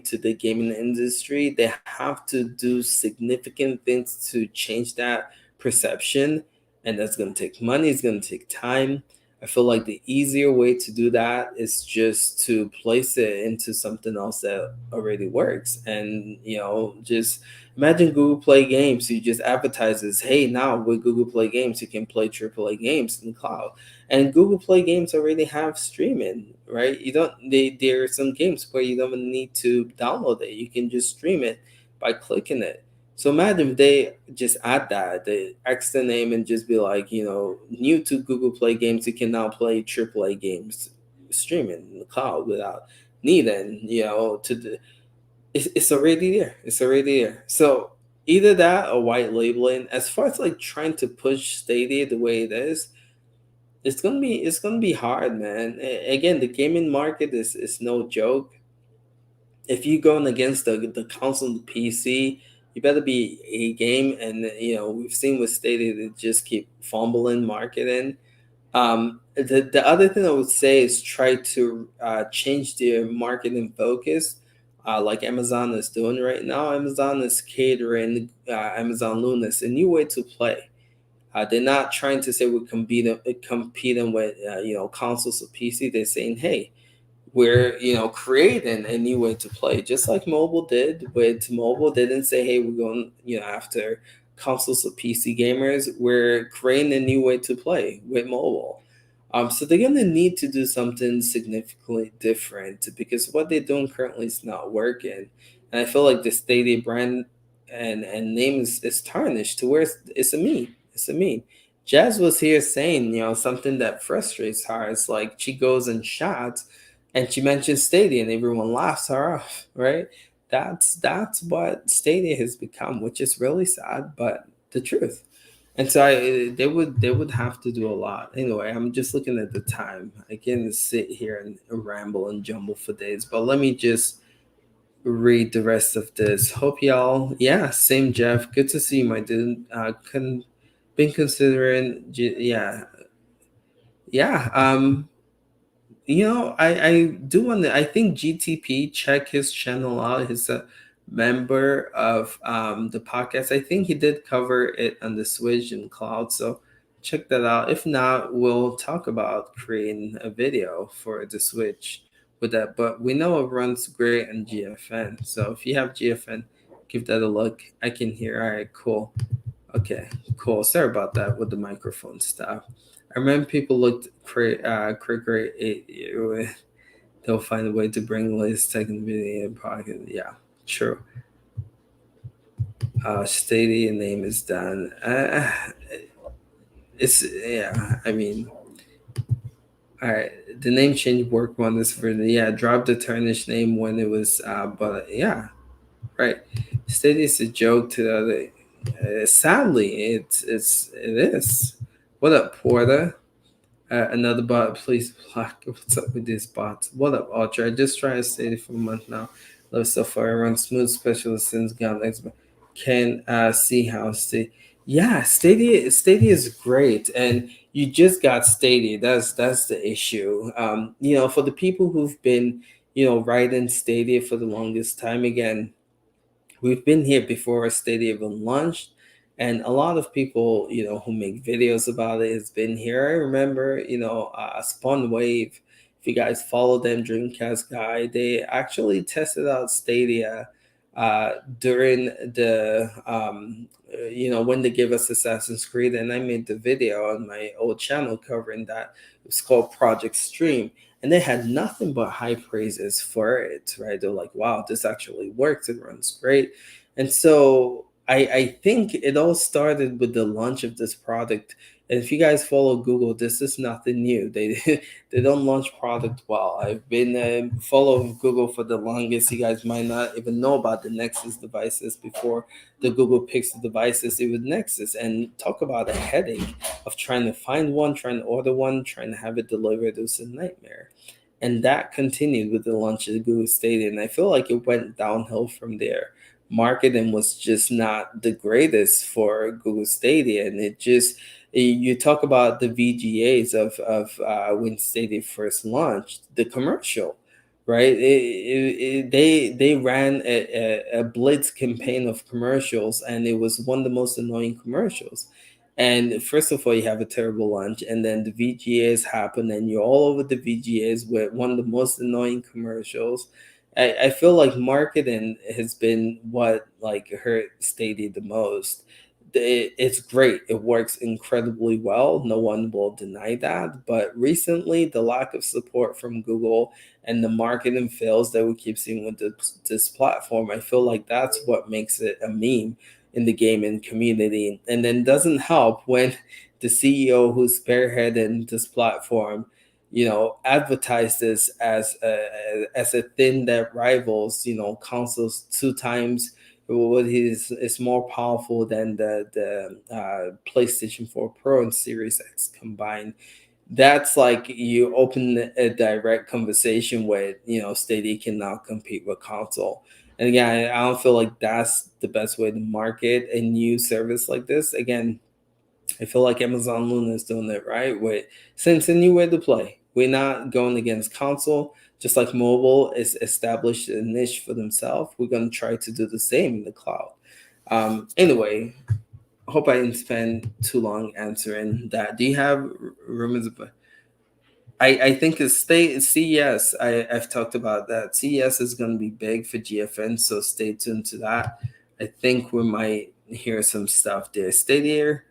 to the gaming industry. They have to do significant things to change that perception, and that's going to take money. It's going to take time. I feel like the easier way to do that is just to place it into something else that already works, and just imagine Google Play Games. You just advertises, hey, now with Google Play Games, you can play AAA games in the cloud, and Google Play games already have streaming, right? You don't there are some games where you don't even need to download it. You can just stream it by clicking it. So imagine if they just add that, the extra name, and just be like, new to Google Play games, you can now play AAA games streaming in the cloud without needing, to it's already there. It's already there. So either that or white labeling. As far as like trying to push Stadia the way it is, it's gonna be hard, man. Again, the gaming market is no joke. If you're going against the console and the PC, you better be a game. And we've seen with Stadia, they just keep fumbling marketing. The other thing I would say is try to change their marketing focus, like Amazon is doing right now. Amazon is catering Amazon Luna. It's a new way to play. They're not trying to say we're competing with consoles or PC. They're saying, hey, we're creating a new way to play, just like mobile did. With mobile, they didn't say, hey, we're going after consoles or PC gamers. We're creating a new way to play with mobile. So they're gonna need to do something significantly different, because what they're doing currently is not working. And I feel like the Stadia brand and name is tarnished to where it's a meme. It's a meme. Jazz was here saying, something that frustrates her. It's like she goes and shots, and she mentions Stadia, and everyone laughs her off, right? That's what Stadia has become, which is really sad, but the truth. And so they would have to do a lot. Anyway, I'm just looking at the time. I can sit here and ramble and jumble for days, but let me just read the rest of this. Hope y'all, yeah, same Jeff. Good to see you, my dude. Been considering, yeah, yeah. I do want to. I think GTP, check his channel out. He's a member of the podcast. I think he did cover it on the Switch and Cloud. So check that out. If not, we'll talk about creating a video for the Switch with that. But we know it runs great on GFN. So if you have GFN, give that a look. I can hear. All right, cool. Okay, cool. Sorry about that with the microphone stuff. I remember people looked great. They'll find a way to bring the latest tech and video in pocket. Yeah, true. Stadia name is done. It's yeah. I mean, all right. The name change work wonders for the Drop the tarnished name when it was. But yeah, right. Stadia is a joke to the other. Sadly, it is. What up, Porter? Another bot, please block. What's up with these bots? What up, Ultra? I just tried to stay for a month now. Love so far. Run smooth specialist since gone next. Can see how stay. Yeah, Stadia is great, and you just got Stadia. That's the issue. For the people who've been riding Stadia for the longest time, again, we've been here before Stadia even launched, and a lot of people, who make videos about it, has been here. I remember, Spawn Wave. If you guys follow them, Dreamcast guy, they actually tested out Stadia during when they gave us Assassin's Creed, and I made the video on my old channel covering that. It was called Project Stream, and they had nothing but high praises for it, right? They're like, wow, this actually works, it runs great. And so I think it all started with the launch of this product. And if you guys follow Google, this is nothing new. They they don't launch product well. I've been following Google for the longest. You guys might not even know about the Nexus devices before the Google Pixel devices. It was Nexus, and talk about a headache of trying to find one, trying to order one, trying to have it delivered. It was a nightmare. And that continued with the launch of the Google Stadia. And I feel like it went downhill from there. Marketing was just not the greatest for Google Stadia. And you talk about the VGAs of when Stadia first launched, the commercial, right? They ran a blitz campaign of commercials, and it was one of the most annoying commercials. And first of all, you have a terrible lunch, and then the VGAs happen, and you're all over the VGAs with one of the most annoying commercials. I feel like marketing has been what like hurt Stadia the most. It's great. It works incredibly well. No one will deny that. But recently, the lack of support from Google and the marketing fails that we keep seeing with this platform, I feel like that's what makes it a meme in the gaming community. And then doesn't help when the CEO who's spearheading this platform, advertise this as a thing that rivals, consoles two times. What is more powerful than the PlayStation 4 Pro and Series X combined. That's like you open a direct conversation with, Stadia can now compete with console. And again, I don't feel like that's the best way to market a new service like this. Again, I feel like Amazon Luna is doing it right with since a new way to play. We're not going against console, just like mobile is established a niche for themselves. We're going to try to do the same in the cloud. Anyway, I hope I didn't spend too long answering that. Do you have rumors about? I think it's CES. I've talked about that. CES is going to be big for GFN, so stay tuned to that. I think we might hear some stuff there. Stadia,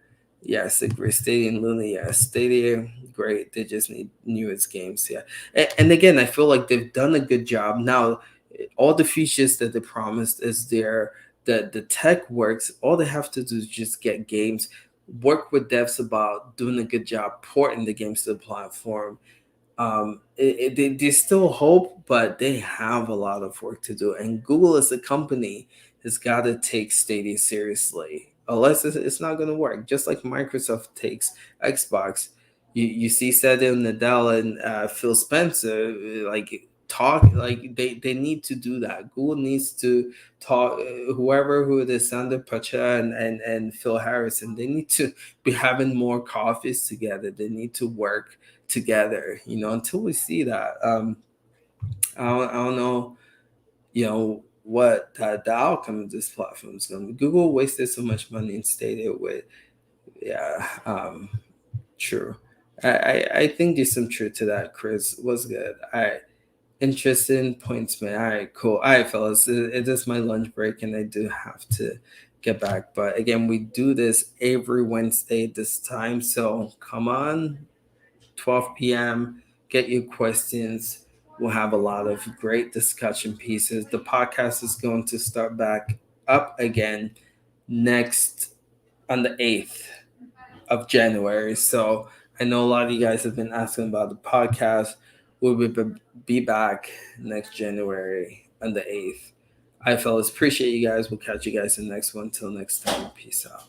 yes, agree. Stadia and Luna, yeah. Stadia, great. They just need newest games, yeah. And again, I feel like they've done a good job. Now, all the features that they promised is there. The tech works. All they have to do is just get games, work with devs about doing a good job porting the games to the platform. They still hope, but they have a lot of work to do. And Google as a company has got to take Stadia seriously. Unless it's not going to work. Just like Microsoft takes Xbox. You see Satya Nadella and Phil Spencer like talk like they need to do that. Google needs to talk who it is, Sander Pacha and Phil Harrison. They need to be having more coffees together. They need to work together, until we see that. I don't know, what the outcome of this platform is going to be. Google wasted so much money and Stadia with, yeah, true. I think there's some truth to that, Chris. Was good. Interesting points, man. All right, cool. All right, fellas, it is my lunch break and I do have to get back. But again, we do this every Wednesday this time. So come on, 12 p.m. Get your questions. We'll have a lot of great discussion pieces. The podcast is going to start back up again next on the 8th of January. So I know a lot of you guys have been asking about the podcast. We'll be back next January on the 8th. All right, fellas. Appreciate you guys. We'll catch you guys in the next one. Till next time. Peace out.